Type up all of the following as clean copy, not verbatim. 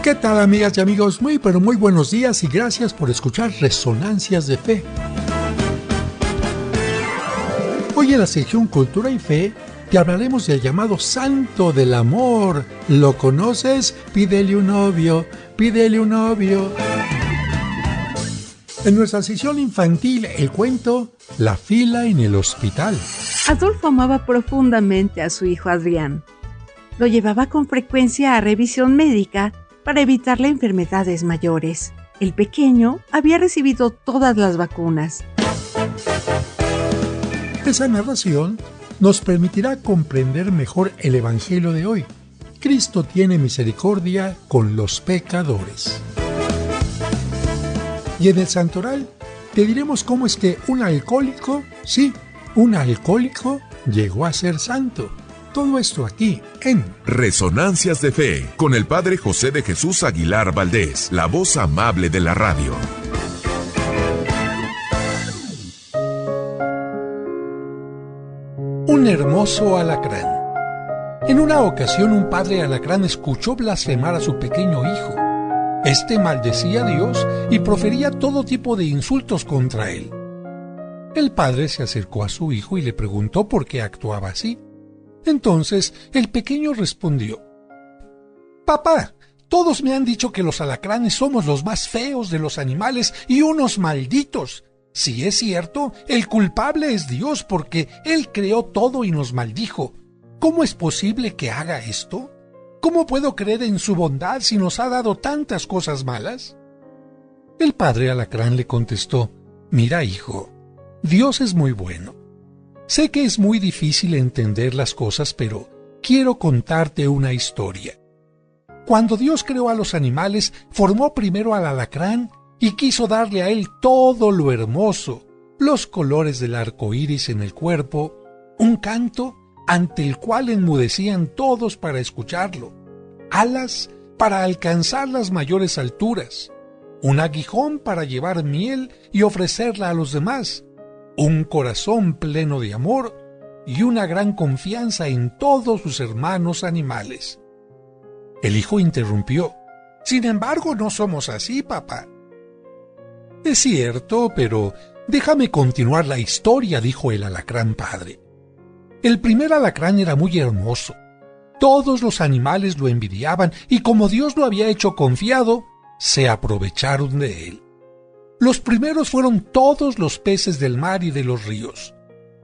¿Qué tal, amigas y amigos? Muy buenos días y gracias por escuchar Resonancias de Fe. Hoy en la sección Cultura y Fe te hablaremos del llamado Santo del Amor. ¿Lo conoces? Pídele un novio, pídele un novio. En nuestra sección infantil, el cuento La fila en el hospital. Adolfo amaba profundamente a su hijo Adrián. Lo llevaba con frecuencia a revisión médica para evitarle enfermedades mayores. El pequeño había recibido todas las vacunas. Esa narración nos permitirá comprender mejor el Evangelio de hoy. Cristo tiene misericordia con los pecadores. Y en el santoral te diremos cómo es que un alcohólico, un alcohólico llegó a ser santo. Todo esto aquí en Resonancias de Fe, con el Padre José de Jesús Aguilar Valdés, la voz amable de la radio. Un hermoso alacrán. En una ocasión un padre alacrán escuchó blasfemar a su pequeño hijo. Este maldecía a Dios y profería todo tipo de insultos contra él. El padre se acercó a su hijo y le preguntó por qué actuaba así. Entonces el pequeño respondió: «Papá, todos me han dicho que los alacranes somos los más feos de los animales y unos malditos. Si es cierto, el culpable es Dios porque Él creó todo y nos maldijo. ¿Cómo es posible que haga esto? ¿Cómo puedo creer en su bondad si nos ha dado tantas cosas malas?» El padre alacrán le contestó: «Mira, hijo, Dios es muy bueno. Sé que es muy difícil entender las cosas, pero quiero contarte una historia. Cuando Dios creó a los animales, formó primero al alacrán y quiso darle a él todo lo hermoso, los colores del arco iris en el cuerpo, un canto ante el cual enmudecían todos para escucharlo, alas para alcanzar las mayores alturas, un aguijón para llevar miel y ofrecerla a los demás, un corazón pleno de amor y una gran confianza en todos sus hermanos animales». El hijo interrumpió: «Sin embargo, no somos así, papá». «Es cierto, pero déjame continuar la historia», dijo el alacrán padre. «El primer alacrán era muy hermoso. Todos los animales lo envidiaban y como Dios lo había hecho confiado, se aprovecharon de él. Los primeros fueron todos los peces del mar y de los ríos.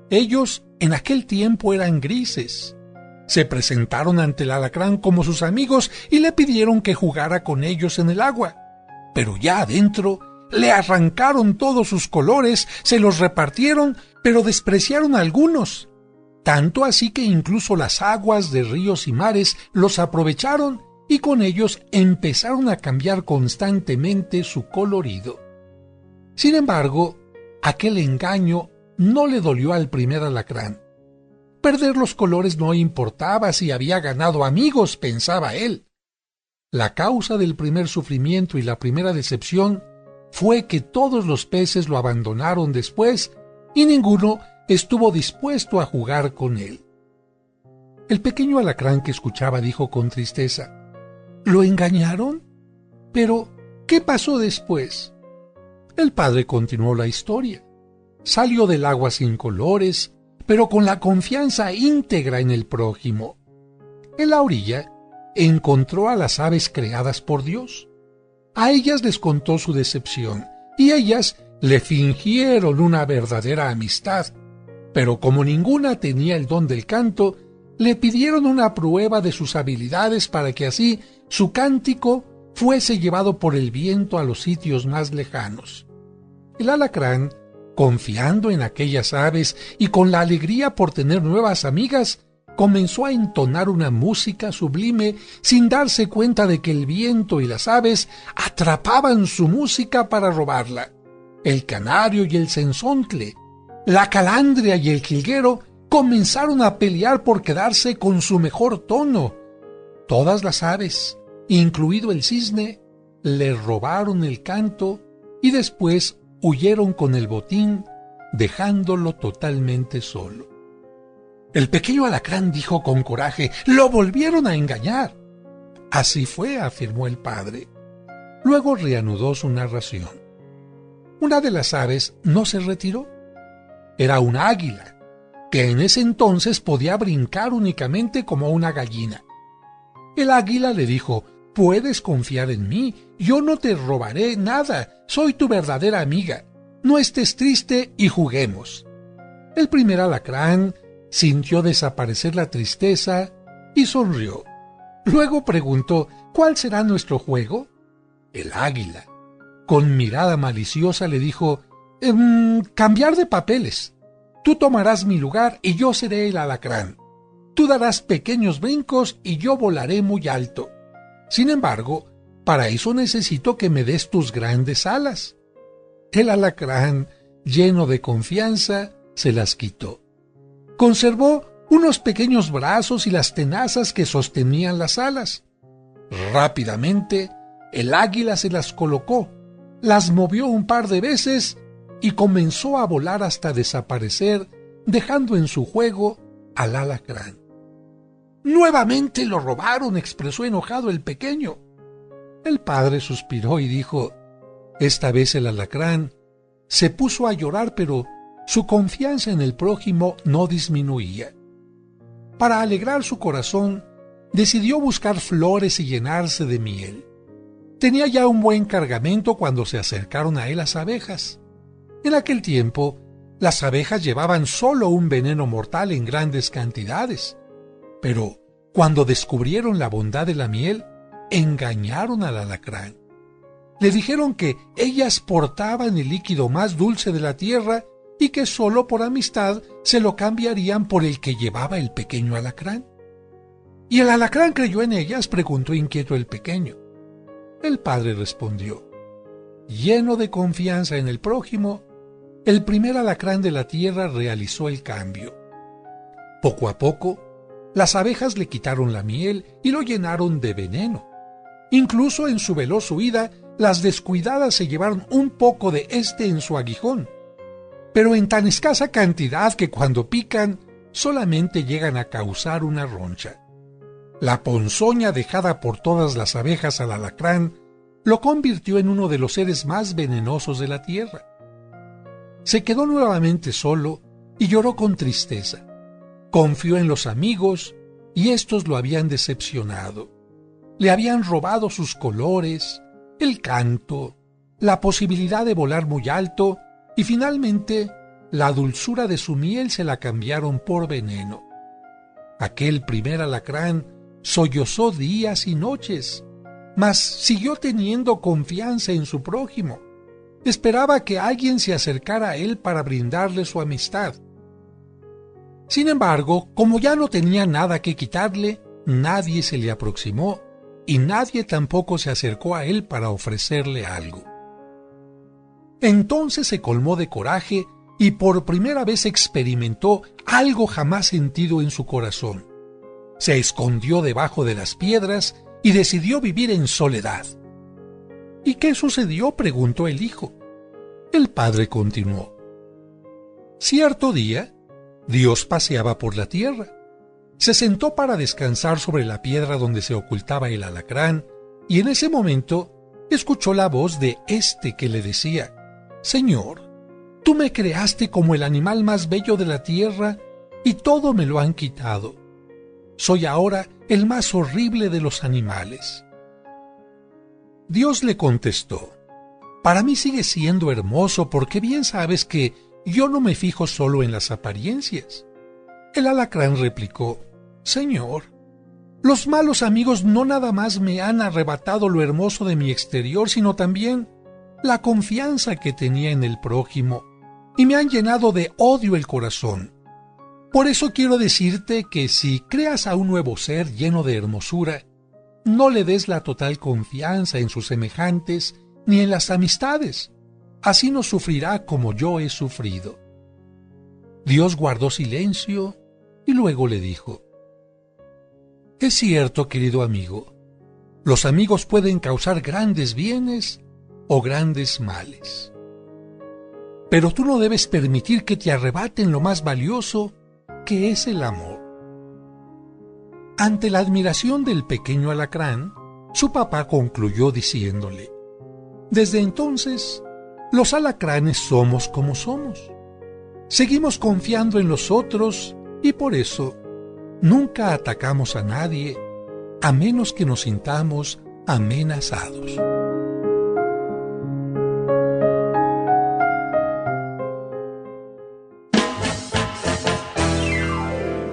Ellos en aquel tiempo eran grises. Se presentaron ante el alacrán como sus amigos y le pidieron que jugara con ellos en el agua. Pero ya adentro le arrancaron todos sus colores, se los repartieron, pero despreciaron a algunos. Tanto así que incluso las aguas de ríos y mares los aprovecharon y con ellos empezaron a cambiar constantemente su colorido. Sin embargo, aquel engaño no le dolió al primer alacrán. Perder los colores no importaba si había ganado amigos, pensaba él. La causa del primer sufrimiento y la primera decepción fue que todos los peces lo abandonaron después y ninguno estuvo dispuesto a jugar con él. El pequeño alacrán que escuchaba dijo con tristeza: «¿Lo engañaron? Pero, ¿qué pasó después?». El padre continuó la historia. Salió del agua sin colores, pero con la confianza íntegra en el prójimo. En la orilla encontró a las aves creadas por Dios. A ellas les contó su decepción, y ellas le fingieron una verdadera amistad. Pero como ninguna tenía el don del canto, le pidieron una prueba de sus habilidades para que así su cántico fuese llevado por el viento a los sitios más lejanos. El alacrán, confiando en aquellas aves y con la alegría por tener nuevas amigas, comenzó a entonar una música sublime sin darse cuenta de que el viento y las aves atrapaban su música para robarla. El canario y el cenzontle, la calandria y el jilguero comenzaron a pelear por quedarse con su mejor tono. Todas las aves, incluido el cisne, le robaron el canto y después huyeron con el botín, dejándolo totalmente solo. El pequeño alacrán dijo con coraje: «Lo volvieron a engañar». Así fue, afirmó el padre. Luego reanudó su narración. Una de las aves no se retiró. Era un águila, que en ese entonces podía brincar únicamente como una gallina. El águila le dijo: «Puedes confiar en mí, yo no te robaré nada, soy tu verdadera amiga. No estés triste y juguemos». El primer alacrán sintió desaparecer la tristeza y sonrió. Luego preguntó: «¿Cuál será nuestro juego?». El águila, con mirada maliciosa, le dijo: «Cambiar de papeles. Tú tomarás mi lugar y yo seré el alacrán. Tú darás pequeños brincos y yo volaré muy alto. Sin embargo, para eso necesito que me des tus grandes alas». El alacrán, lleno de confianza, se las quitó. Conservó unos pequeños brazos y las tenazas que sostenían las alas. Rápidamente, el águila se las colocó, las movió un par de veces y comenzó a volar hasta desaparecer, dejando en su juego al alacrán. «Nuevamente lo robaron», expresó enojado el pequeño. El padre suspiró y dijo: «Esta vez el alacrán se puso a llorar, pero su confianza en el prójimo no disminuía. Para alegrar su corazón, decidió buscar flores y llenarse de miel. Tenía ya un buen cargamento cuando se acercaron a él las abejas. En aquel tiempo, las abejas llevaban solo un veneno mortal en grandes cantidades. Pero cuando descubrieron la bondad de la miel, engañaron al alacrán. Le dijeron que ellas portaban el líquido más dulce de la tierra y que solo por amistad se lo cambiarían por el que llevaba el pequeño alacrán. ¿Y el alacrán creyó en ellas?, preguntó inquieto el pequeño. El padre respondió: lleno de confianza en el prójimo, el primer alacrán de la tierra realizó el cambio. Poco a poco, las abejas le quitaron la miel y lo llenaron de veneno. Incluso en su veloz huida, las descuidadas se llevaron un poco de este en su aguijón, pero en tan escasa cantidad que cuando pican solamente llegan a causar una roncha. La ponzoña dejada por todas las abejas al alacrán lo convirtió en uno de los seres más venenosos de la tierra. Se quedó nuevamente solo y lloró con tristeza. Confió en los amigos y estos lo habían decepcionado. Le habían robado sus colores, el canto, la posibilidad de volar muy alto y finalmente la dulzura de su miel se la cambiaron por veneno. Aquel primer alacrán sollozó días y noches, mas siguió teniendo confianza en su prójimo. Esperaba que alguien se acercara a él para brindarle su amistad. Sin embargo, como ya no tenía nada que quitarle, nadie se le aproximó y nadie tampoco se acercó a él para ofrecerle algo. Entonces se colmó de coraje y por primera vez experimentó algo jamás sentido en su corazón. Se escondió debajo de las piedras y decidió vivir en soledad. ¿Y qué sucedió?, preguntó el hijo. El padre continuó: cierto día, Dios paseaba por la tierra. Se sentó para descansar sobre la piedra donde se ocultaba el alacrán, y en ese momento escuchó la voz de éste que le decía: Señor, tú me creaste como el animal más bello de la tierra, y todo me lo han quitado. Soy ahora el más horrible de los animales. Dios le contestó: para mí sigue siendo hermoso, porque bien sabes que yo no me fijo solo en las apariencias. El alacrán replicó: Señor, los malos amigos no nada más me han arrebatado lo hermoso de mi exterior, sino también la confianza que tenía en el prójimo, y me han llenado de odio el corazón. Por eso quiero decirte que si creas a un nuevo ser lleno de hermosura, no le des la total confianza en sus semejantes ni en las amistades. Así no sufrirá como yo he sufrido. Dios guardó silencio y luego le dijo: es cierto, querido amigo, los amigos pueden causar grandes bienes o grandes males. Pero tú no debes permitir que te arrebaten lo más valioso, que es el amor. Ante la admiración del pequeño alacrán, Su papá concluyó diciéndole: desde entonces, los alacranes somos como somos. Seguimos confiando en los otros y por eso nunca atacamos a nadie a menos que nos sintamos amenazados.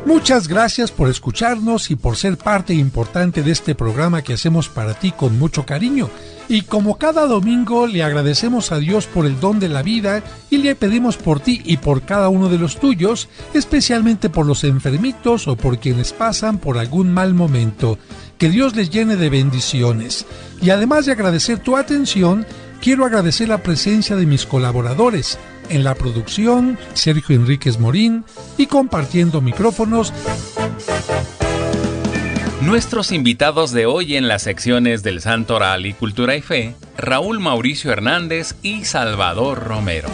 Muchas gracias por escucharnos y por ser parte importante de este programa que hacemos para ti con mucho cariño. Y como cada domingo le agradecemos a Dios por el don de la vida y le pedimos por ti y por cada uno de los tuyos, especialmente por los enfermitos o por quienes pasan por algún mal momento. Que Dios les llene de bendiciones. Y además de agradecer tu atención, quiero agradecer la presencia de mis colaboradores. En la producción, Sergio Enríquez Morín, y compartiendo micrófonos, nuestros invitados de hoy en las secciones del Santo Oral y Cultura y Fe, Raúl Mauricio Hernández y Salvador Romero.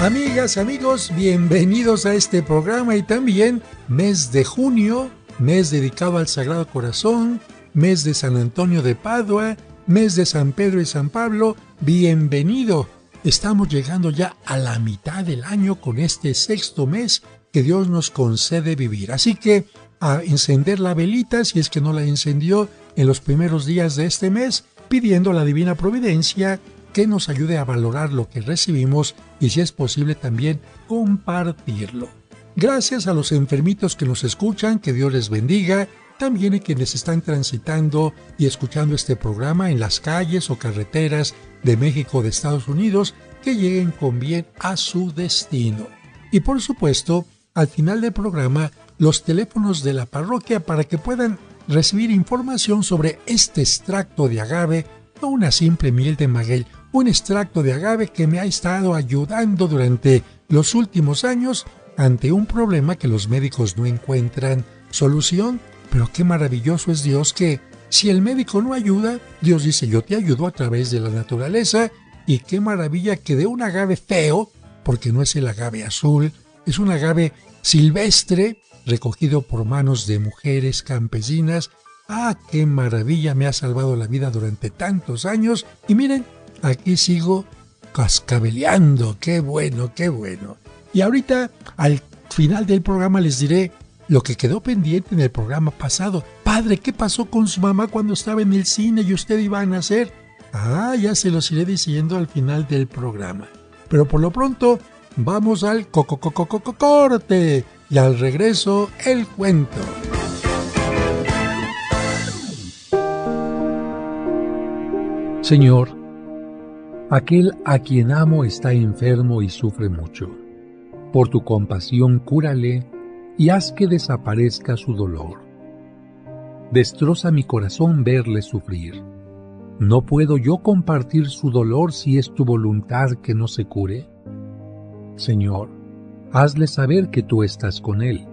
Amigas, amigos, bienvenidos a este programa y también mes de junio, mes dedicado al Sagrado Corazón, mes de San Antonio de Padua, mes de San Pedro y San Pablo. Bienvenido. Estamos llegando ya a la mitad del año con este sexto mes que Dios nos concede vivir. Así que a encender la velita, si es que no la encendió en los primeros días de este mes, pidiendo a la Divina Providencia que nos ayude a valorar lo que recibimos y, si es posible, también compartirlo. Gracias a los enfermitos que nos escuchan, que Dios les bendiga. También a quienes están transitando y escuchando este programa en las calles o carreteras de México o de Estados Unidos, que lleguen con bien a su destino. Y por supuesto, al final del programa, los teléfonos de la parroquia para que puedan recibir información sobre este extracto de agave, no una simple miel de maguey, un extracto de agave que me ha estado ayudando durante los últimos años ante un problema que los médicos no encuentran solución. Pero qué maravilloso es Dios que, si el médico no ayuda, Dios dice: yo te ayudo a través de la naturaleza. Y qué maravilla que de un agave feo, porque no es el agave azul, es un agave silvestre, recogido por manos de mujeres campesinas. ¡Ah, qué maravilla! Me ha salvado la vida durante tantos años. Y miren, aquí sigo cascabeleando. ¡Qué bueno, qué bueno! Y ahorita, al final del programa, les diré lo que quedó pendiente en el programa pasado. Padre, ¿qué pasó con su mamá cuando estaba en el cine y usted iba a nacer? Ya se los iré diciendo al final del programa. Pero por lo pronto, vamos al corte. Y al regreso, el cuento. Señor, aquel a quien amo está enfermo y sufre mucho. Por tu compasión, cúrale y haz que desaparezca su dolor. Destroza mi corazón verle sufrir. ¿No puedo yo compartir su dolor si es tu voluntad que no se cure? Señor, hazle saber que tú estás con él.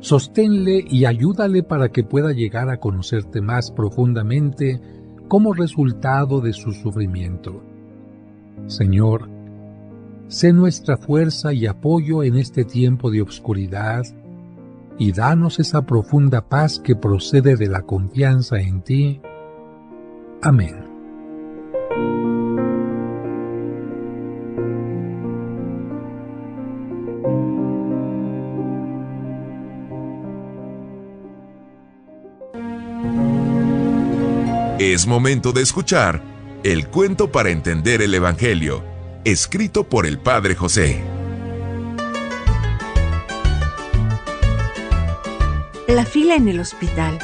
Sosténle y ayúdale para que pueda llegar a conocerte más profundamente como resultado de su sufrimiento. Señor, sé nuestra fuerza y apoyo en este tiempo de obscuridad, y danos esa profunda paz que procede de la confianza en ti. Amén. Es momento de escuchar el cuento para entender el Evangelio, escrito por el Padre José. La fila en el hospital.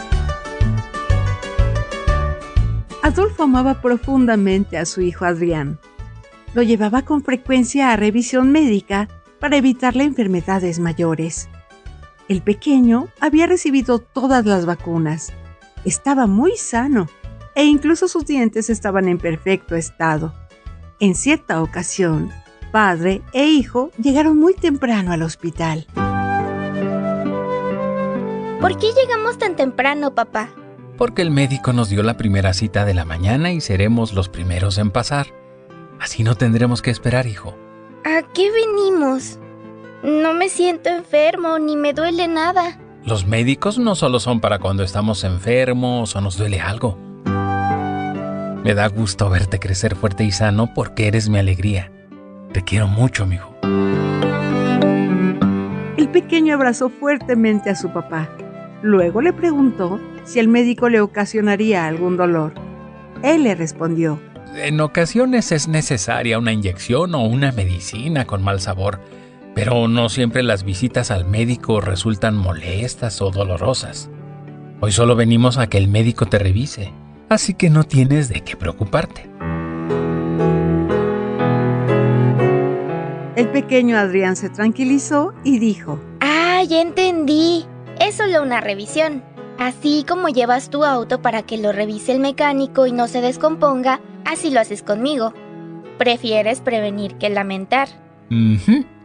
Adolfo amaba profundamente a su hijo Adrián. Lo llevaba con frecuencia a revisión médica para evitarle enfermedades mayores. El pequeño había recibido todas las vacunas, estaba muy sano e incluso sus dientes estaban en perfecto estado. En cierta ocasión, padre e hijo llegaron muy temprano al hospital. ¿Por qué llegamos tan temprano, papá? Porque el médico nos dio la primera cita de la mañana y seremos los primeros en pasar. Así no tendremos que esperar, hijo. ¿A qué venimos? No me siento enfermo ni me duele nada. Los médicos no solo son para cuando estamos enfermos o nos duele algo. Me da gusto verte crecer fuerte y sano porque eres mi alegría. Te quiero mucho, mijo. El pequeño abrazó fuertemente a su papá. Luego le preguntó si el médico le ocasionaría algún dolor. Él le respondió: En ocasiones es necesaria una inyección o una medicina con mal sabor, pero no siempre las visitas al médico resultan molestas o dolorosas. Hoy solo venimos a que el médico te revise, así que no tienes de qué preocuparte. El pequeño Adrián se tranquilizó y dijo: Ah, ya entendí. Es solo una revisión. Así como llevas tu auto para que lo revise el mecánico y no se descomponga, así lo haces conmigo. Prefieres prevenir que lamentar.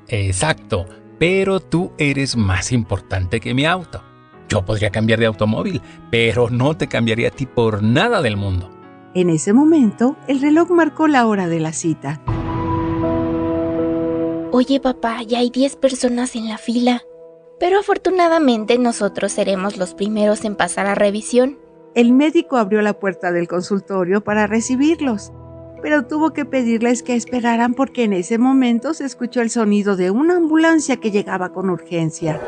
Exacto, pero tú eres más importante que mi auto. Yo podría cambiar de automóvil, pero no te cambiaría a ti por nada del mundo. En ese momento, el reloj marcó la hora de la cita. Oye, papá, ya hay 10 personas en la fila. Pero afortunadamente nosotros seremos los primeros en pasar a revisión. El médico abrió la puerta del consultorio para recibirlos, pero tuvo que pedirles que esperaran porque en ese momento se escuchó el sonido de una ambulancia que llegaba con urgencia.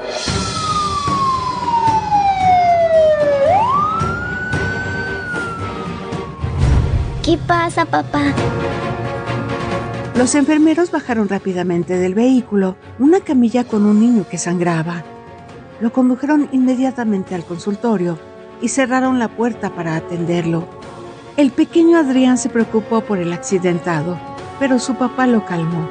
¿Qué pasa, papá? Los enfermeros bajaron rápidamente del vehículo una camilla con un niño que sangraba. Lo condujeron inmediatamente al consultorio y cerraron la puerta para atenderlo. El pequeño Adrián se preocupó por el accidentado, pero su papá lo calmó.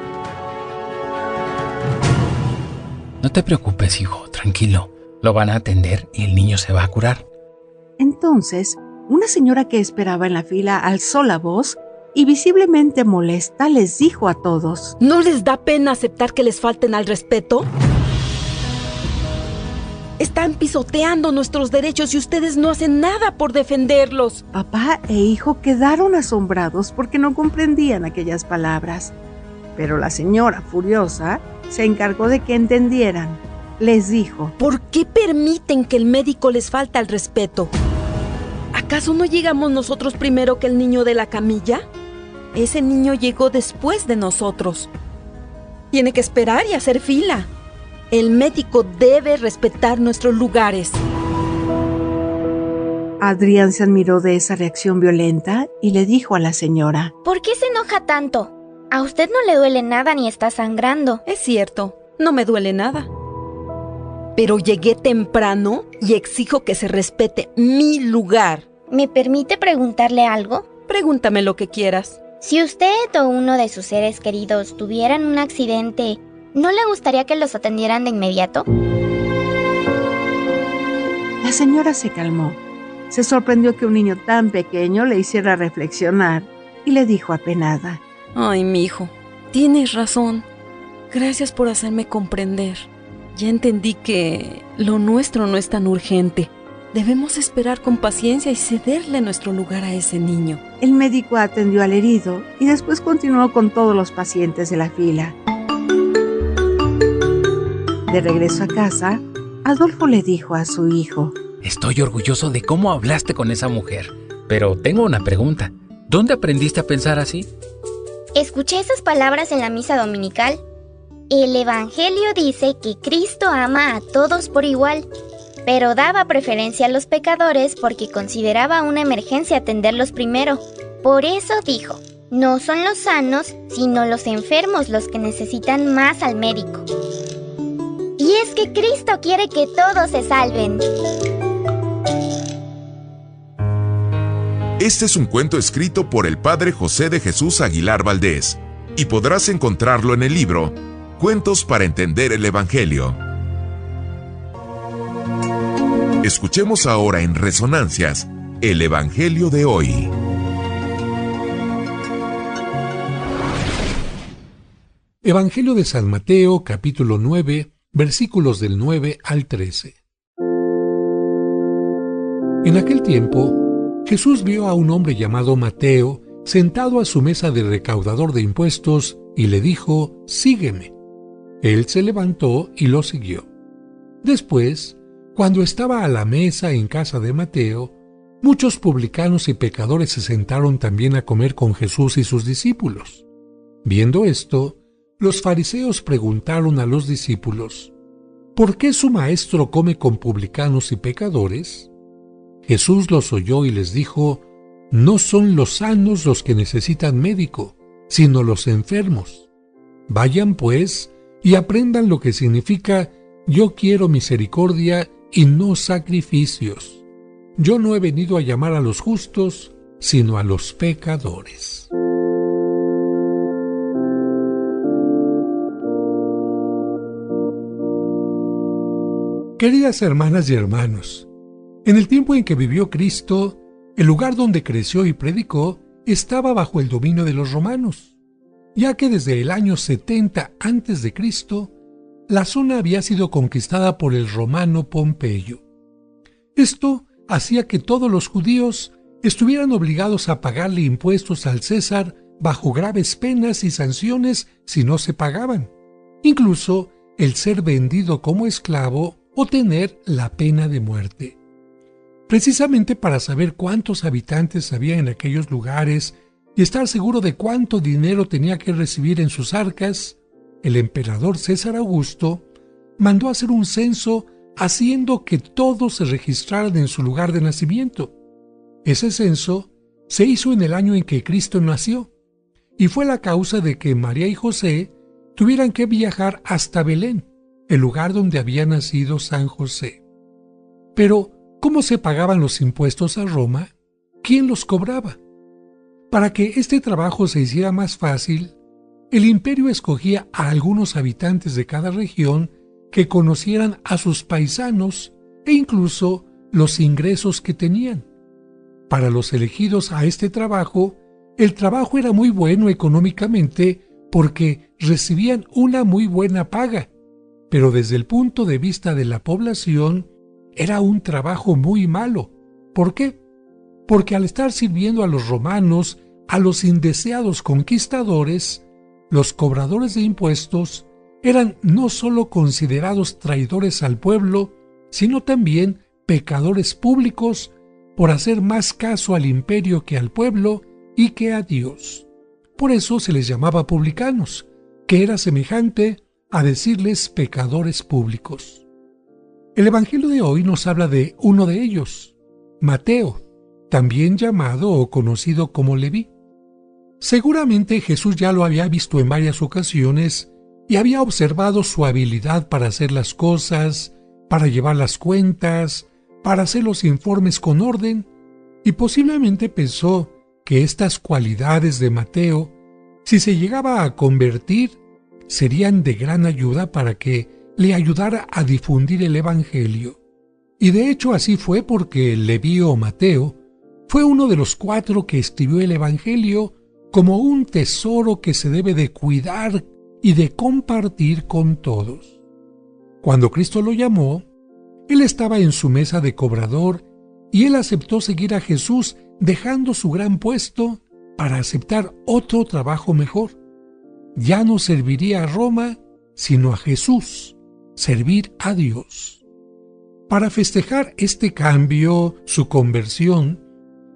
No te preocupes, hijo, tranquilo. Lo van a atender y el niño se va a curar. Entonces, una señora que esperaba en la fila alzó la voz y visiblemente molesta les dijo a todos: ¿No les da pena aceptar que les falten al respeto? Están pisoteando nuestros derechos y ustedes no hacen nada por defenderlos. Papá e hijo quedaron asombrados porque no comprendían aquellas palabras. Pero la señora, furiosa, se encargó de que entendieran. Les dijo: ¿Por qué permiten que el médico les falte al respeto? ¿Acaso no llegamos nosotros primero que el niño de la camilla? Ese niño llegó después de nosotros. Tiene que esperar y hacer fila. El médico debe respetar nuestros lugares. Adrián se admiró de esa reacción violenta y le dijo a la señora: ¿Por qué se enoja tanto? A usted no le duele nada ni está sangrando. Es cierto, no me duele nada. Pero llegué temprano y exijo que se respete mi lugar. ¿Me permite preguntarle algo? Pregúntame lo que quieras. Si usted o uno de sus seres queridos tuvieran un accidente, ¿no le gustaría que los atendieran de inmediato? La señora se calmó. Se sorprendió que un niño tan pequeño le hiciera reflexionar y le dijo apenada: Ay, mijo, tienes razón. Gracias por hacerme comprender. Ya entendí que lo nuestro no es tan urgente. Debemos esperar con paciencia y cederle nuestro lugar a ese niño. El médico atendió al herido y después continuó con todos los pacientes de la fila. De regreso a casa, Adolfo le dijo a su hijo: Estoy orgulloso de cómo hablaste con esa mujer, pero tengo una pregunta. ¿Dónde aprendiste a pensar así? Escuché esas palabras en la misa dominical. El Evangelio dice que Cristo ama a todos por igual, pero daba preferencia a los pecadores porque consideraba una emergencia atenderlos primero. Por eso dijo: no son los sanos, sino los enfermos los que necesitan más al médico. Y es que Cristo quiere que todos se salven. Este es un cuento escrito por el padre José de Jesús Aguilar Valdés y podrás encontrarlo en el libro Cuentos para entender el Evangelio. Escuchemos ahora en Resonancias el Evangelio de hoy. Evangelio de San Mateo, capítulo 9, versículos del 9 al 13. En aquel tiempo, Jesús vio a un hombre llamado Mateo sentado a su mesa de recaudador de impuestos y le dijo: «Sígueme». Él se levantó y lo siguió. Después, Cuando estaba a la mesa en casa de Mateo, muchos publicanos y pecadores se sentaron también a comer con Jesús y sus discípulos. Viendo esto, los fariseos preguntaron a los discípulos: ¿por qué su maestro come con publicanos y pecadores? Jesús los oyó y les dijo: no son los sanos los que necesitan médico, sino los enfermos. Vayan pues y aprendan lo que significa: yo quiero misericordia y no sacrificios. Yo no he venido a llamar a los justos, sino a los pecadores. Queridas hermanas y hermanos, en el tiempo en que vivió Cristo, el lugar donde creció y predicó estaba bajo el dominio de los romanos, ya que desde el año 70 a.C., la zona había sido conquistada por el romano Pompeyo. Esto hacía que todos los judíos estuvieran obligados a pagarle impuestos al César bajo graves penas y sanciones si no se pagaban, incluso el ser vendido como esclavo o tener la pena de muerte. Precisamente para saber cuántos habitantes había en aquellos lugares y estar seguro de cuánto dinero tenía que recibir en sus arcas, el emperador César Augusto mandó hacer un censo haciendo que todos se registraran en su lugar de nacimiento. Ese censo se hizo en el año en que Cristo nació y fue la causa de que María y José tuvieran que viajar hasta Belén, el lugar donde había nacido San José. Pero, ¿cómo se pagaban los impuestos a Roma? ¿Quién los cobraba? Para que este trabajo se hiciera más fácil, el imperio escogía a algunos habitantes de cada región que conocieran a sus paisanos e incluso los ingresos que tenían. Para los elegidos a este trabajo, el trabajo era muy bueno económicamente porque recibían una muy buena paga, pero desde el punto de vista de la población, era un trabajo muy malo. ¿Por qué? Porque al estar sirviendo a los romanos, a los indeseados conquistadores, los cobradores de impuestos eran no solo considerados traidores al pueblo, sino también pecadores públicos por hacer más caso al imperio que al pueblo y que a Dios. Por eso se les llamaba publicanos, que era semejante a decirles pecadores públicos. El Evangelio de hoy nos habla de uno de ellos, Mateo, también llamado o conocido como Leví. Seguramente Jesús ya lo había visto en varias ocasiones y había observado su habilidad para hacer las cosas, para llevar las cuentas, para hacer los informes con orden, y posiblemente pensó que estas cualidades de Mateo, si se llegaba a convertir, serían de gran ayuda para que le ayudara a difundir el Evangelio. Y de hecho así fue, porque Leví o Mateo fue uno de los 4 que escribió el Evangelio como un tesoro que se debe de cuidar y de compartir con todos. Cuando Cristo lo llamó, él estaba en su mesa de cobrador y él aceptó seguir a Jesús dejando su gran puesto para aceptar otro trabajo mejor. Ya no serviría a Roma, sino a Jesús, servir a Dios. Para festejar este cambio, su conversión,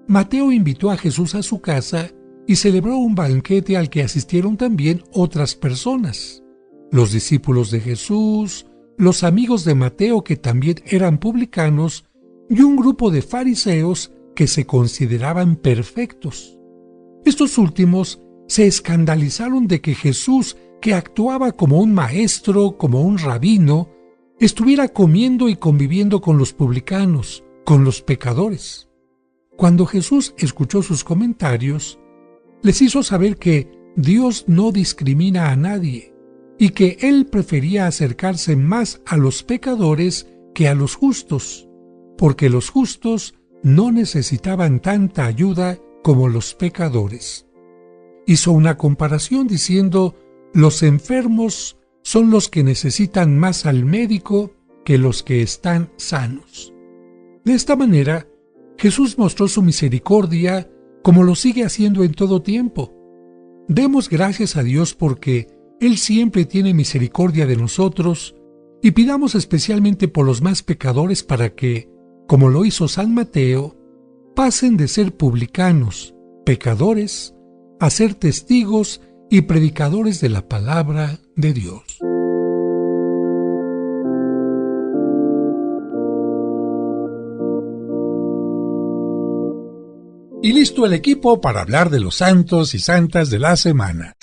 Mateo invitó a Jesús a su casa y celebró un banquete al que asistieron también otras personas, los discípulos de Jesús, los amigos de Mateo que también eran publicanos y un grupo de fariseos que se consideraban perfectos. Estos últimos se escandalizaron de que Jesús, que actuaba como un maestro, como un rabino, estuviera comiendo y conviviendo con los publicanos, con los pecadores. Cuando Jesús escuchó sus comentarios, les hizo saber que Dios no discrimina a nadie y que Él prefería acercarse más a los pecadores que a los justos, porque los justos no necesitaban tanta ayuda como los pecadores. Hizo una comparación diciendo: los enfermos son los que necesitan más al médico que los que están sanos. De esta manera, Jesús mostró su misericordia como lo sigue haciendo en todo tiempo. Demos gracias a Dios porque Él siempre tiene misericordia de nosotros Y pidamos especialmente por los más pecadores para que, como lo hizo San Mateo, pasen de ser publicanos, pecadores, a ser testigos y predicadores de la palabra de Dios. Y listo el equipo para hablar de los santos y santas de la semana.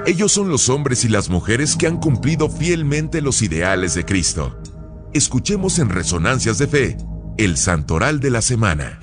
Ellos son los hombres y las mujeres que han cumplido fielmente los ideales de Cristo. Escuchemos en Resonancias de Fe, el Santoral de la Semana.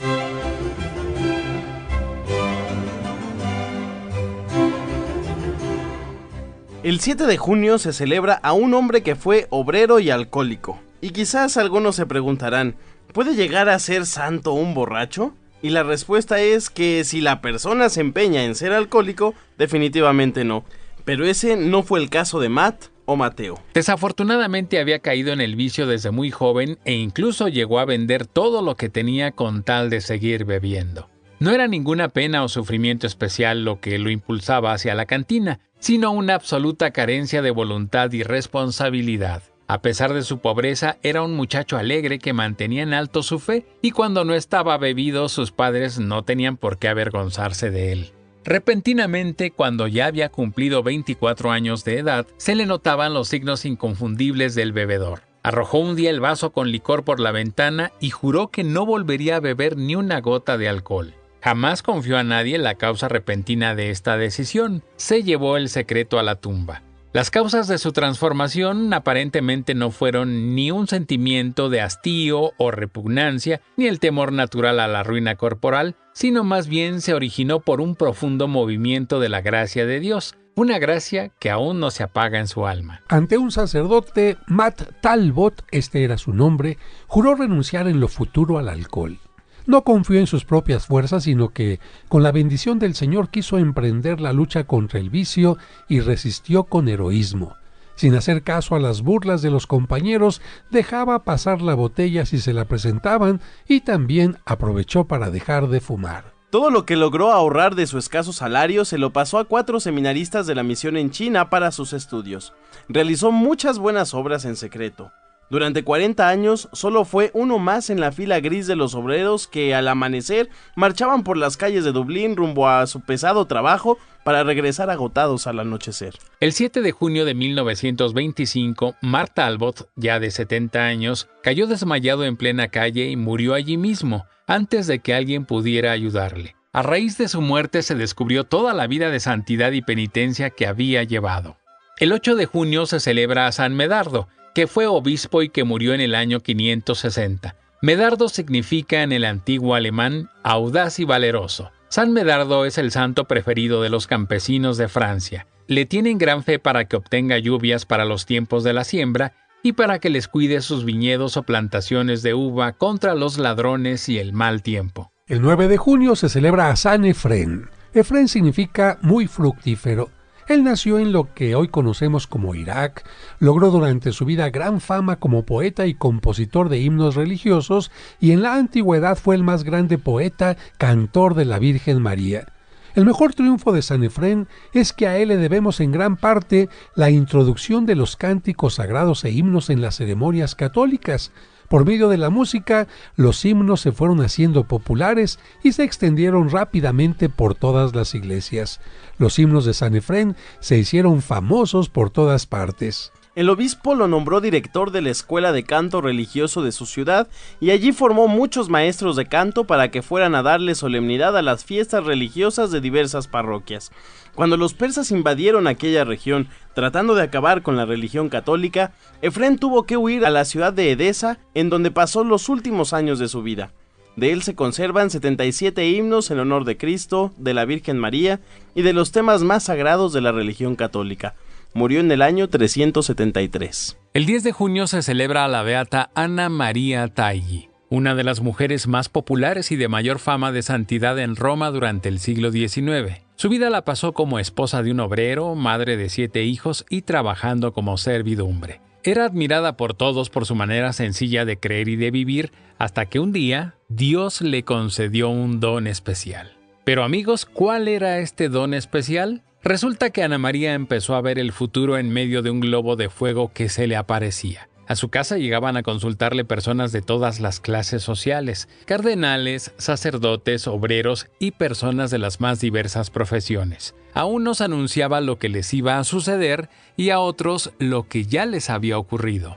El 7 de junio se celebra a un hombre que fue obrero y alcohólico. Y quizás algunos se preguntarán, ¿puede llegar a ser santo un borracho? Y la respuesta es que si la persona se empeña en ser alcohólico, definitivamente no. Pero ese no fue el caso de Matt o Mateo. Desafortunadamente había caído en el vicio desde muy joven e incluso llegó a vender todo lo que tenía con tal de seguir bebiendo. No era ninguna pena o sufrimiento especial lo que lo impulsaba hacia la cantina, sino una absoluta carencia de voluntad y responsabilidad. A pesar de su pobreza, era un muchacho alegre que mantenía en alto su fe y cuando no estaba bebido, sus padres no tenían por qué avergonzarse de él. Repentinamente, cuando ya había cumplido 24 años de edad, se le notaban los signos inconfundibles del bebedor. Arrojó un día el vaso con licor por la ventana y juró que no volvería a beber ni una gota de alcohol. Jamás confió a nadie la causa repentina de esta decisión. Se llevó el secreto a la tumba. Las causas de su transformación aparentemente no fueron ni un sentimiento de hastío o repugnancia, ni el temor natural a la ruina corporal, sino más bien se originó por un profundo movimiento de la gracia de Dios, una gracia que aún no se apaga en su alma. Ante un sacerdote, Matt Talbot, este era su nombre, juró renunciar en lo futuro al alcohol. No confió en sus propias fuerzas, sino que, con la bendición del Señor, quiso emprender la lucha contra el vicio y resistió con heroísmo. Sin hacer caso a las burlas de los compañeros, dejaba pasar la botella si se la presentaban y también aprovechó para dejar de fumar. Todo lo que logró ahorrar de su escaso salario se lo pasó a 4 seminaristas de la misión en China para sus estudios. Realizó muchas buenas obras en secreto. Durante 40 años solo fue uno más en la fila gris de los obreros que al amanecer marchaban por las calles de Dublín rumbo a su pesado trabajo para regresar agotados al anochecer. El 7 de junio de 1925, Matt Talbot, ya de 70 años, cayó desmayado en plena calle y murió allí mismo, antes de que alguien pudiera ayudarle. A raíz de su muerte se descubrió toda la vida de santidad y penitencia que había llevado. El 8 de junio se celebra a San Medardo, que fue obispo y que murió en el año 560. Medardo significa en el antiguo alemán audaz y valeroso. San Medardo es el santo preferido de los campesinos de Francia. Le tienen gran fe para que obtenga lluvias para los tiempos de la siembra y para que les cuide sus viñedos o plantaciones de uva contra los ladrones y el mal tiempo. El 9 de junio se celebra a San Efrén. Efrén significa muy fructífero. Él nació en lo que hoy conocemos como Irak, logró durante su vida gran fama como poeta y compositor de himnos religiosos y en la antigüedad fue el más grande poeta, cantor de la Virgen María. El mejor triunfo de San Efrén es que a él le debemos en gran parte la introducción de los cánticos sagrados e himnos en las ceremonias católicas. Por medio de la música, los himnos se fueron haciendo populares y se extendieron rápidamente por todas las iglesias. Los himnos de San Efrén se hicieron famosos por todas partes. El obispo lo nombró director de la escuela de canto religioso de su ciudad y allí formó muchos maestros de canto para que fueran a darle solemnidad a las fiestas religiosas de diversas parroquias. Cuando los persas invadieron aquella región tratando de acabar con la religión católica, Efrén tuvo que huir a la ciudad de Edesa, en donde pasó los últimos años de su vida. De él se conservan 77 himnos en honor de Cristo, de la Virgen María y de los temas más sagrados de la religión católica. Murió en el año 373. El 10 de junio se celebra a la beata Anna Maria Taigi, una de las mujeres más populares y de mayor fama de santidad en Roma durante el siglo XIX. Su vida la pasó como esposa de un obrero, madre de 7 hijos y trabajando como servidumbre. Era admirada por todos por su manera sencilla de creer y de vivir, hasta que un día Dios le concedió un don especial. Pero amigos, ¿cuál era este don especial? Resulta que Ana María empezó a ver el futuro en medio de un globo de fuego que se le aparecía. A su casa llegaban a consultarle personas de todas las clases sociales, cardenales, sacerdotes, obreros y personas de las más diversas profesiones. A unos anunciaba lo que les iba a suceder y a otros lo que ya les había ocurrido.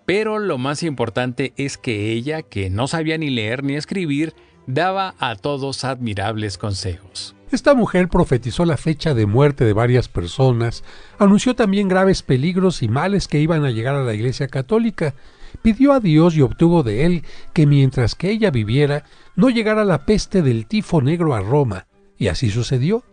Pero lo más importante es que ella, que no sabía ni leer ni escribir, daba a todos admirables consejos. Esta mujer profetizó la fecha de muerte de varias personas, anunció también graves peligros y males que iban a llegar a la Iglesia Católica, pidió a Dios y obtuvo de él que mientras que ella viviera, no llegara la peste del tifo negro a Roma, y así sucedió.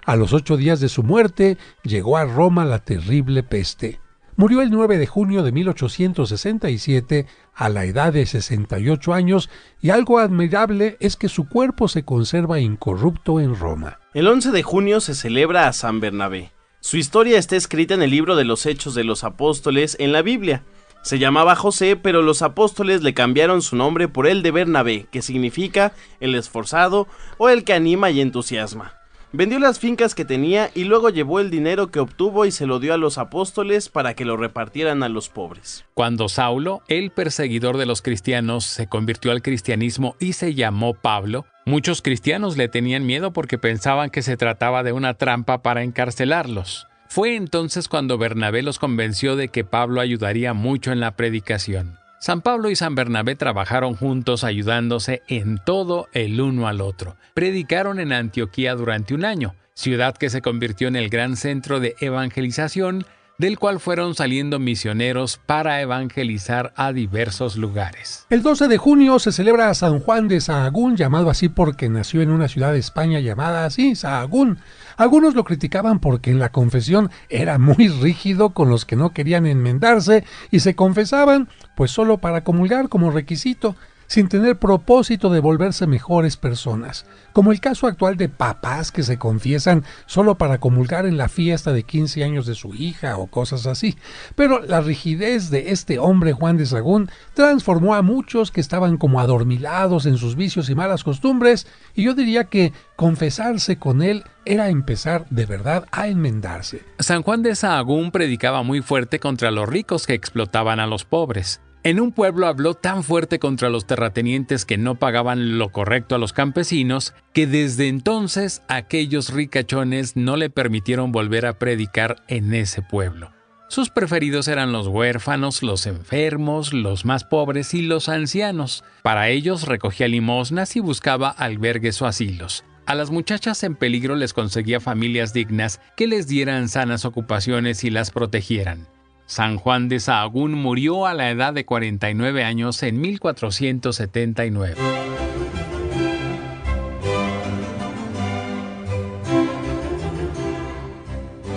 A los 8 días de su muerte, llegó a Roma la terrible peste. Murió el 9 de junio de 1867 a la edad de 68 años y algo admirable es que su cuerpo se conserva incorrupto en Roma. El 11 de junio se celebra a San Bernabé. Su historia está escrita en el libro de los Hechos de los Apóstoles en la Biblia. Se llamaba José, pero los apóstoles le cambiaron su nombre por el de Bernabé, que significa el esforzado o el que anima y entusiasma. Vendió las fincas que tenía y luego llevó el dinero que obtuvo y se lo dio a los apóstoles para que lo repartieran a los pobres. Cuando Saulo, el perseguidor de los cristianos, se convirtió al cristianismo y se llamó Pablo, muchos cristianos le tenían miedo porque pensaban que se trataba de una trampa para encarcelarlos. Fue entonces cuando Bernabé los convenció de que Pablo ayudaría mucho en la predicación. San Pablo y San Bernabé trabajaron juntos ayudándose en todo el uno al otro. Predicaron en Antioquía durante 1 año, ciudad que se convirtió en el gran centro de evangelización, del cual fueron saliendo misioneros para evangelizar a diversos lugares. El 12 de junio se celebra a San Juan de Sahagún, llamado así porque nació en una ciudad de España llamada así, Sahagún. Algunos lo criticaban porque en la confesión era muy rígido con los que no querían enmendarse y se confesaban pues solo para comulgar como requisito, sin tener propósito de volverse mejores personas, como el caso actual de papás que se confiesan solo para comulgar en la fiesta de 15 años de su hija o cosas así. Pero la rigidez de este hombre Juan de Sahagún transformó a muchos que estaban como adormilados en sus vicios y malas costumbres, y yo diría que confesarse con él era empezar de verdad a enmendarse. San Juan de Sahagún predicaba muy fuerte contra los ricos que explotaban a los pobres. En un pueblo habló tan fuerte contra los terratenientes que no pagaban lo correcto a los campesinos, que desde entonces aquellos ricachones no le permitieron volver a predicar en ese pueblo. Sus preferidos eran los huérfanos, los enfermos, los más pobres y los ancianos. Para ellos recogía limosnas y buscaba albergues o asilos. A las muchachas en peligro les conseguía familias dignas que les dieran sanas ocupaciones y las protegieran. San Juan de Sahagún murió a la edad de 49 años en 1479.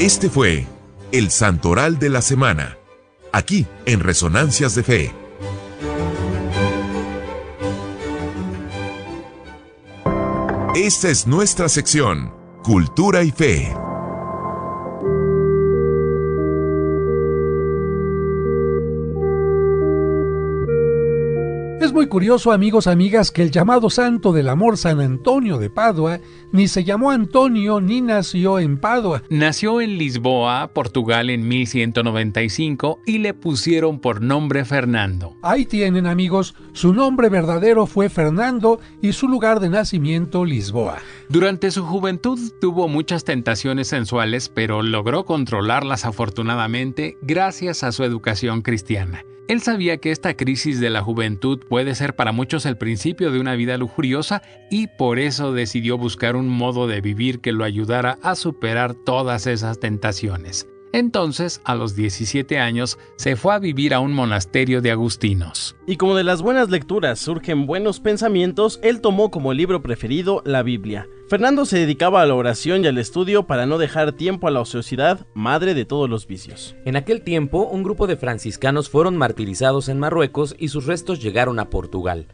Este fue el Santoral de la Semana, aquí en Resonancias de Fe. Esta es nuestra sección, Cultura y Fe. Es muy curioso, amigos, amigas, que el llamado santo del amor San Antonio de Padua ni se llamó Antonio ni nació en Padua. Nació en Lisboa, Portugal, en 1195 y le pusieron por nombre Fernando. Ahí tienen, amigos, su nombre verdadero fue Fernando y su lugar de nacimiento Lisboa. Durante su juventud tuvo muchas tentaciones sensuales, pero logró controlarlas afortunadamente gracias a su educación cristiana. Él sabía que esta crisis de la juventud puede ser para muchos el principio de una vida lujuriosa y por eso decidió buscar un modo de vivir que lo ayudara a superar todas esas tentaciones. Entonces, a los 17 años, se fue a vivir a un monasterio de agustinos. Y como de las buenas lecturas surgen buenos pensamientos, él tomó como libro preferido la Biblia. Fernando se dedicaba a la oración y al estudio para no dejar tiempo a la ociosidad, madre de todos los vicios. En aquel tiempo, un grupo de franciscanos fueron martirizados en Marruecos y sus restos llegaron a Portugal.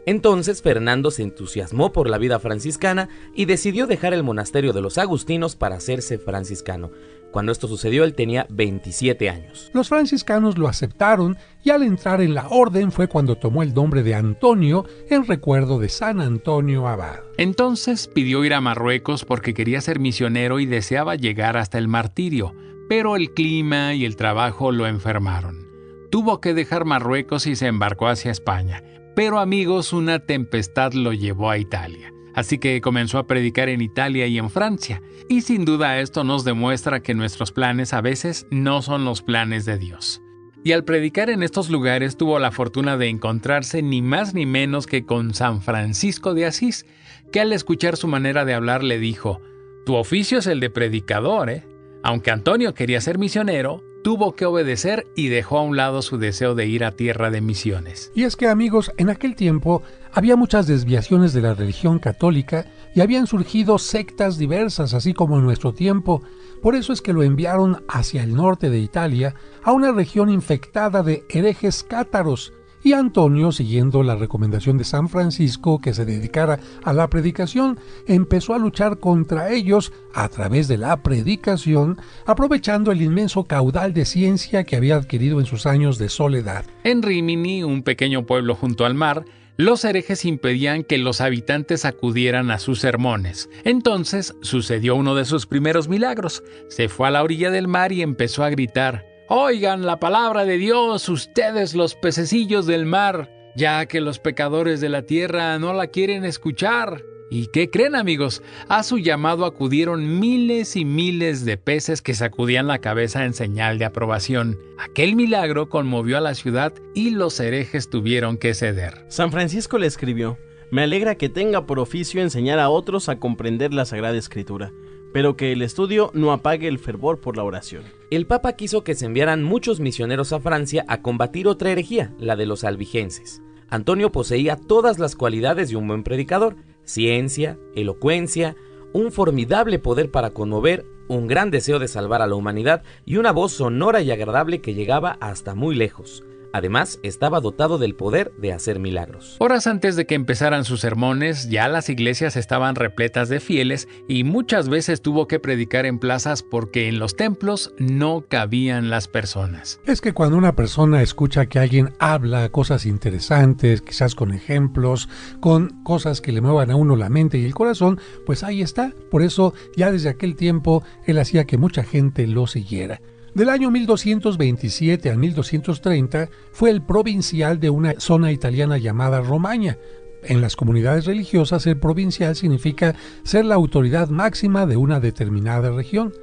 Entonces Fernando se entusiasmó por la vida franciscana y decidió dejar el monasterio de los agustinos para hacerse franciscano. Cuando esto sucedió, él tenía 27 años. Los franciscanos lo aceptaron y al entrar en la orden fue cuando tomó el nombre de Antonio en recuerdo de San Antonio Abad. Entonces pidió ir a Marruecos porque quería ser misionero y deseaba llegar hasta el martirio, pero el clima y el trabajo lo enfermaron. tuvo que dejar Marruecos y se embarcó hacia España. Pero amigos, una tempestad lo llevó a Italia. Así que comenzó a predicar en Italia y en Francia. Y sin duda esto nos demuestra que nuestros planes a veces no son los planes de Dios. Y al predicar en estos lugares tuvo la fortuna de encontrarse ni más ni menos que con San Francisco de Asís, que al escuchar su manera de hablar le dijo: «Tu oficio es el de predicador, ¿eh?». Aunque Antonio quería ser misionero, tuvo que obedecer y dejó a un lado su deseo de ir a tierra de misiones. Y es que, amigos, en aquel tiempo había muchas desviaciones de la religión católica y habían surgido sectas diversas, así como en nuestro tiempo. Por eso es que lo enviaron hacia el norte de Italia, a una región infectada de herejes cátaros. Y Antonio, siguiendo la recomendación de San Francisco que se dedicara a la predicación, empezó a luchar contra ellos a través de la predicación, aprovechando el inmenso caudal de ciencia que había adquirido en sus años de soledad. En Rímini, un pequeño pueblo junto al mar, los herejes impedían que los habitantes acudieran a sus sermones. Entonces sucedió uno de sus primeros milagros. Se fue a la orilla del mar y empezó a gritar: «Oigan la palabra de Dios, ustedes los pececillos del mar, ya que los pecadores de la tierra no la quieren escuchar». ¿Y qué creen, amigos? A su llamado acudieron miles y miles de peces que sacudían la cabeza en señal de aprobación. Aquel milagro conmovió a la ciudad y los herejes tuvieron que ceder. San Francisco le escribió: «Me alegra que tenga por oficio enseñar a otros a comprender la Sagrada Escritura, pero que el estudio no apague el fervor por la oración». El Papa quiso que se enviaran muchos misioneros a Francia a combatir otra herejía, la de los albigenses. Antonio poseía todas las cualidades de un buen predicador: ciencia, elocuencia, un formidable poder para conmover, un gran deseo de salvar a la humanidad y una voz sonora y agradable que llegaba hasta muy lejos. Además, estaba dotado del poder de hacer milagros. Horas antes de que empezaran sus sermones, ya las iglesias estaban repletas de fieles y muchas veces tuvo que predicar en plazas porque en los templos no cabían las personas. Es que cuando una persona escucha que alguien habla cosas interesantes, quizás con ejemplos, con cosas que le muevan a uno la mente y el corazón, pues ahí está. Por eso, ya desde aquel tiempo, él hacía que mucha gente lo siguiera. Del año 1227 al 1230 fue el provincial de una zona italiana llamada Romaña. En las comunidades religiosas, el provincial significa ser la autoridad máxima de una determinada región.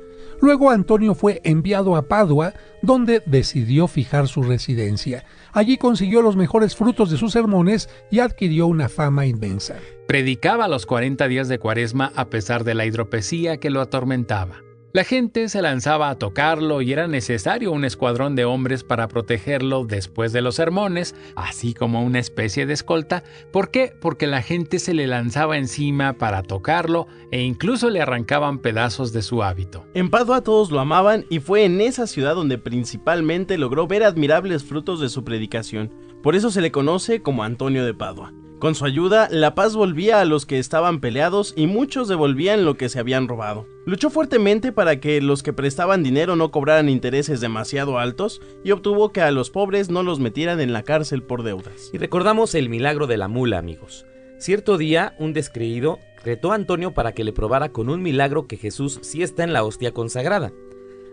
Luego Antonio fue enviado a Padua, donde decidió fijar su residencia. Allí consiguió los mejores frutos de sus sermones y adquirió una fama inmensa. Predicaba los 40 días de Cuaresma a pesar de la hidropesía que lo atormentaba. La gente se lanzaba a tocarlo y era necesario un escuadrón de hombres para protegerlo después de los sermones, así como una especie de escolta. ¿Por qué? Porque la gente se le lanzaba encima para tocarlo e incluso le arrancaban pedazos de su hábito. En Padua todos lo amaban y fue en esa ciudad donde principalmente logró ver admirables frutos de su predicación. Por eso se le conoce como Antonio de Padua. Con su ayuda, la paz volvía a los que estaban peleados y muchos devolvían lo que se habían robado. Luchó fuertemente para que los que prestaban dinero no cobraran intereses demasiado altos y obtuvo que a los pobres no los metieran en la cárcel por deudas. Y recordamos el milagro de la mula, amigos. Cierto día, un descreído retó a Antonio para que le probara con un milagro que Jesús sí está en la hostia consagrada.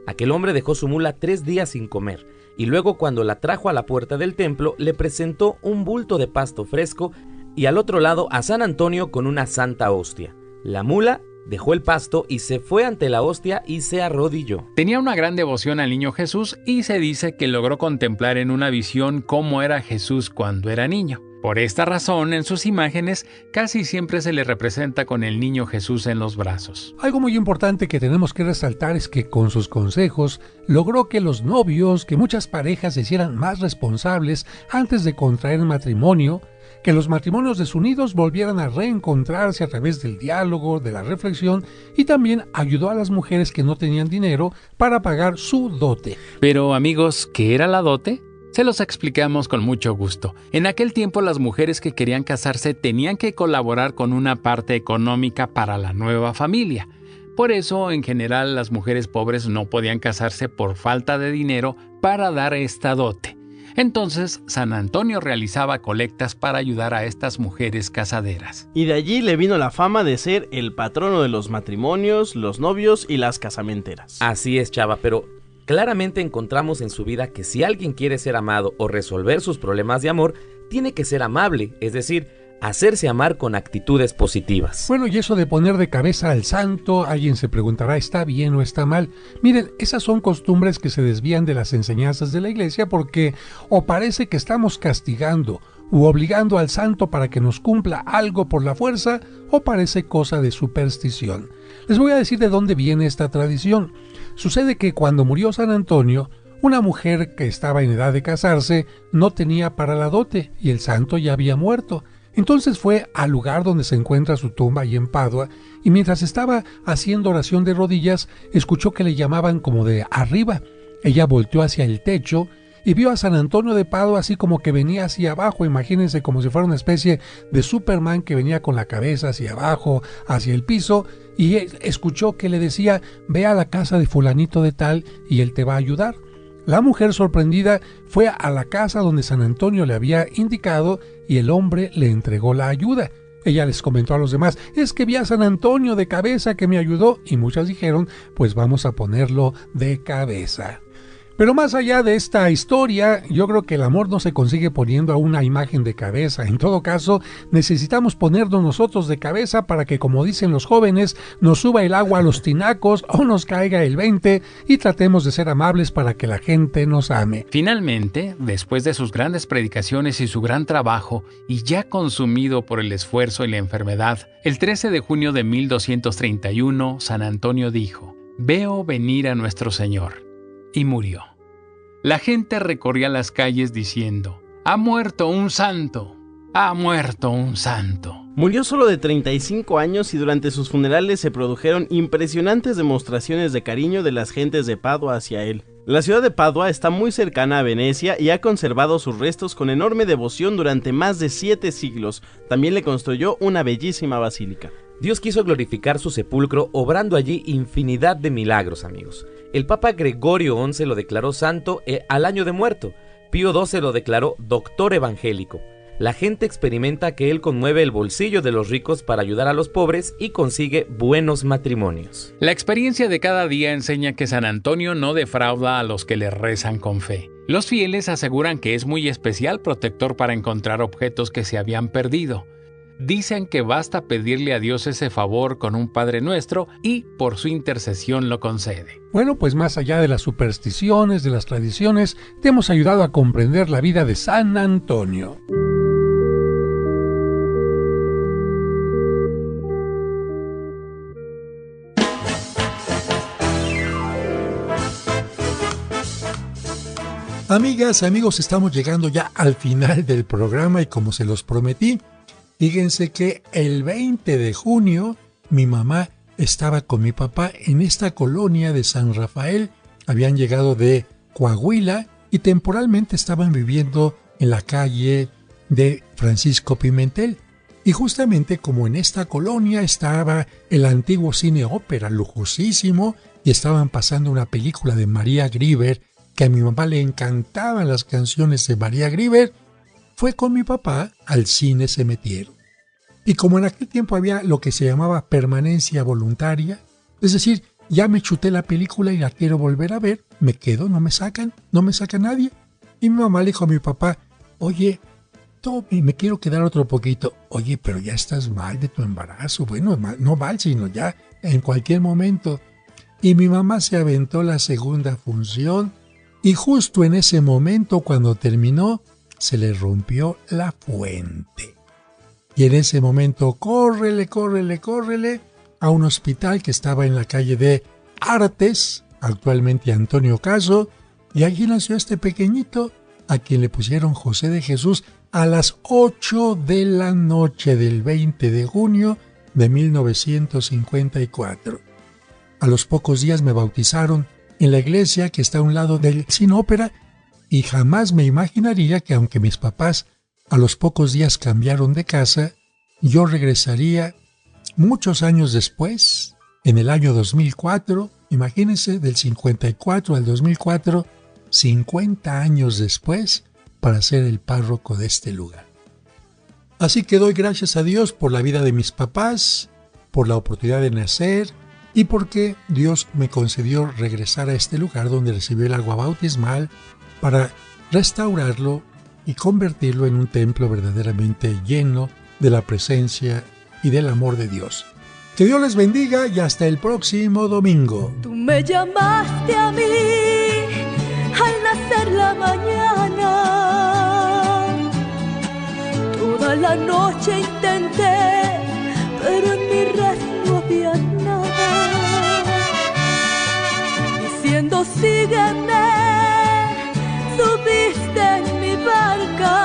Aquel hombre dejó su mula 3 días sin comer, y luego cuando la trajo a la puerta del templo, le presentó un bulto de pasto fresco y al otro lado a San Antonio con una santa hostia. La mula dejó el pasto y se fue ante la hostia y se arrodilló. Tenía una gran devoción al niño Jesús y se dice que logró contemplar en una visión cómo era Jesús cuando era niño. Por esta razón, en sus imágenes casi siempre se le representa con el niño Jesús en los brazos. Algo muy importante que tenemos que resaltar es que con sus consejos logró que los novios, que muchas parejas se hicieran más responsables antes de contraer matrimonio, que los matrimonios desunidos volvieran a reencontrarse a través del diálogo, de la reflexión, y también ayudó a las mujeres que no tenían dinero para pagar su dote. Pero amigos, ¿qué era la dote? Se los explicamos con mucho gusto. En aquel tiempo las mujeres que querían casarse tenían que colaborar con una parte económica para la nueva familia. Por eso, en general, las mujeres pobres no podían casarse por falta de dinero para dar esta dote. Entonces, San Antonio realizaba colectas para ayudar a estas mujeres casaderas. Y de allí le vino la fama de ser el patrono de los matrimonios, los novios y las casamenteras. Así es, Chava, pero claramente encontramos en su vida que si alguien quiere ser amado o resolver sus problemas de amor, tiene que ser amable, es decir, hacerse amar con actitudes positivas. Bueno, y eso de poner de cabeza al santo, alguien se preguntará, ¿está bien o está mal? Miren, esas son costumbres que se desvían de las enseñanzas de la iglesia porque o parece que estamos castigando u obligando al santo para que nos cumpla algo por la fuerza, o parece cosa de superstición. Les voy a decir de dónde viene esta tradición. Sucede que cuando murió San Antonio, una mujer que estaba en edad de casarse no tenía para la dote y el santo ya había muerto. Entonces fue al lugar donde se encuentra su tumba ahí en Padua, y mientras estaba haciendo oración de rodillas, escuchó que le llamaban como de arriba. Ella volteó hacia el techo y vio a San Antonio de Padua así como que venía hacia abajo, imagínense como si fuera una especie de Superman que venía con la cabeza hacia abajo, hacia el piso, y escuchó que le decía, ve a la casa de fulanito de tal y él te va a ayudar. La mujer, sorprendida, fue a la casa donde San Antonio le había indicado y el hombre le entregó la ayuda. Ella les comentó a los demás, es que vi a San Antonio de cabeza que me ayudó, y muchas dijeron, pues vamos a ponerlo de cabeza. Pero más allá de esta historia, yo creo que el amor no se consigue poniendo a una imagen de cabeza. En todo caso, necesitamos ponernos nosotros de cabeza para que, como dicen los jóvenes, nos suba el agua a los tinacos o nos caiga el 20 y tratemos de ser amables para que la gente nos ame. Finalmente, después de sus grandes predicaciones y su gran trabajo, y ya consumido por el esfuerzo y la enfermedad, el 13 de junio de 1231, San Antonio dijo, «Veo venir a nuestro Señor», y murió. La gente recorría las calles diciendo, «¡Ha muerto un santo! ¡Ha muerto un santo!». Murió solo de 35 años y durante sus funerales se produjeron impresionantes demostraciones de cariño de las gentes de Padua hacia él. La ciudad de Padua está muy cercana a Venecia y ha conservado sus restos con enorme devoción durante más de 7 siglos. También le construyó una bellísima basílica. Dios quiso glorificar su sepulcro obrando allí infinidad de milagros, amigos. El Papa Gregorio XI lo declaró santo al año de muerto. Pío XII lo declaró doctor evangélico. La gente experimenta que él conmueve el bolsillo de los ricos para ayudar a los pobres y consigue buenos matrimonios. La experiencia de cada día enseña que San Antonio no defrauda a los que le rezan con fe. Los fieles aseguran que es muy especial protector para encontrar objetos que se habían perdido. Dicen que basta pedirle a Dios ese favor con un Padre Nuestro y por su intercesión lo concede. Bueno, pues más allá de las supersticiones, de las tradiciones, te hemos ayudado a comprender la vida de San Antonio. Amigas, amigos, estamos llegando ya al final del programa y como se los prometí, fíjense que el 20 de junio mi mamá estaba con mi papá en esta colonia de San Rafael. Habían llegado de Coahuila y temporalmente estaban viviendo en la calle de Francisco Pimentel. Y justamente como en esta colonia estaba el antiguo cine ópera lujosísimo y estaban pasando una película de María Grieber, que a mi mamá le encantaban las canciones de María Grieber, fue con mi papá al cine, se metieron. Y como en aquel tiempo había lo que se llamaba permanencia voluntaria, es decir, ya me chuté la película y la quiero volver a ver, me quedo, no me saca nadie. Y mi mamá le dijo a mi papá, oye, Tommy, me quiero quedar otro poquito. Oye, pero ya estás mal de tu embarazo. Bueno, no mal, sino ya en cualquier momento. Y mi mamá se aventó la segunda función y justo en ese momento, cuando terminó, se le rompió la fuente. Y en ese momento, córrele a un hospital que estaba en la calle de Artes, actualmente Antonio Caso, y allí nació este pequeñito, a quien le pusieron José de Jesús, a las 8 de la noche del 20 de junio de 1954. A los pocos días me bautizaron en la iglesia que está a un lado del cine ópera, y jamás me imaginaría que aunque mis papás a los pocos días cambiaron de casa, yo regresaría muchos años después, en el año 2004, imagínense, del 54 al 2004, 50 años después, para ser el párroco de este lugar. Así que doy gracias a Dios por la vida de mis papás, por la oportunidad de nacer, y porque Dios me concedió regresar a este lugar donde recibí el agua bautismal para restaurarlo y convertirlo en un templo verdaderamente lleno de la presencia y del amor de Dios. Que Dios les bendiga y hasta el próximo domingo. Tú me llamaste a mí al nacer la mañana. Toda la noche intenté, pero en mi red no había nada. Diciendo sígueme, subiste en mi barca.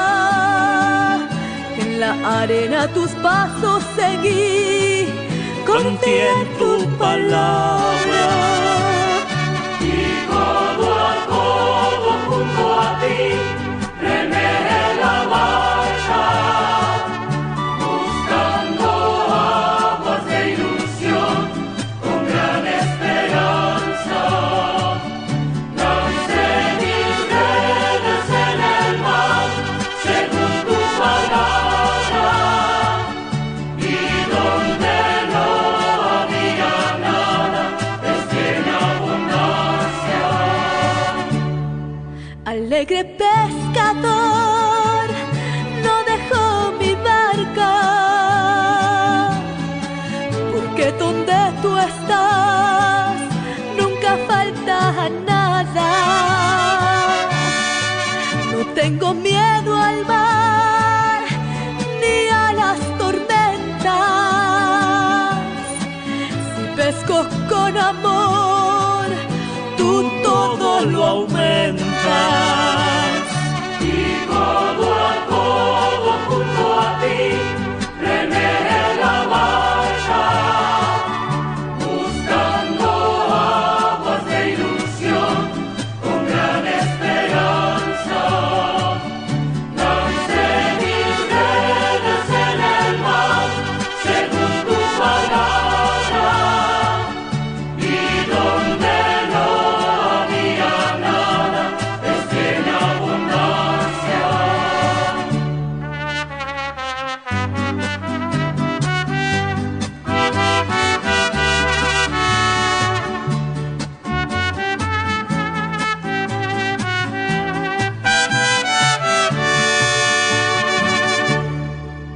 En la arena tus pasos seguí, confié en tu palabra. Y codo a codo junto a ti, remé la marcha, buscando aguas de ilusión, con gran esperanza. Lancé mis redes en el mar, según tu palabra, y donde no había nada, pesqué en abundancia. Alegre pescador, no dejó mi barca, porque donde tú estás nunca falta nada. No tengo miedo al mar ni a las tormentas. Si pesco con amor, tú todo lo aumentas. Y codo a codo junto a ti, remé la marcha, buscando aguas de ilusión, con gran esperanza. Lancé mis redes en el mar, según tu palabra, y donde no había nada, pesqué en abundancia.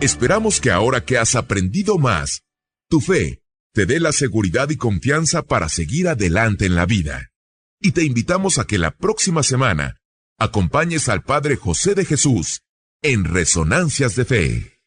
Esperamos que ahora que has aprendido más, tu fe te dé la seguridad y confianza para seguir adelante en la vida. Y te invitamos a que la próxima semana acompañes al Padre José de Jesús en Resonancias de Fe.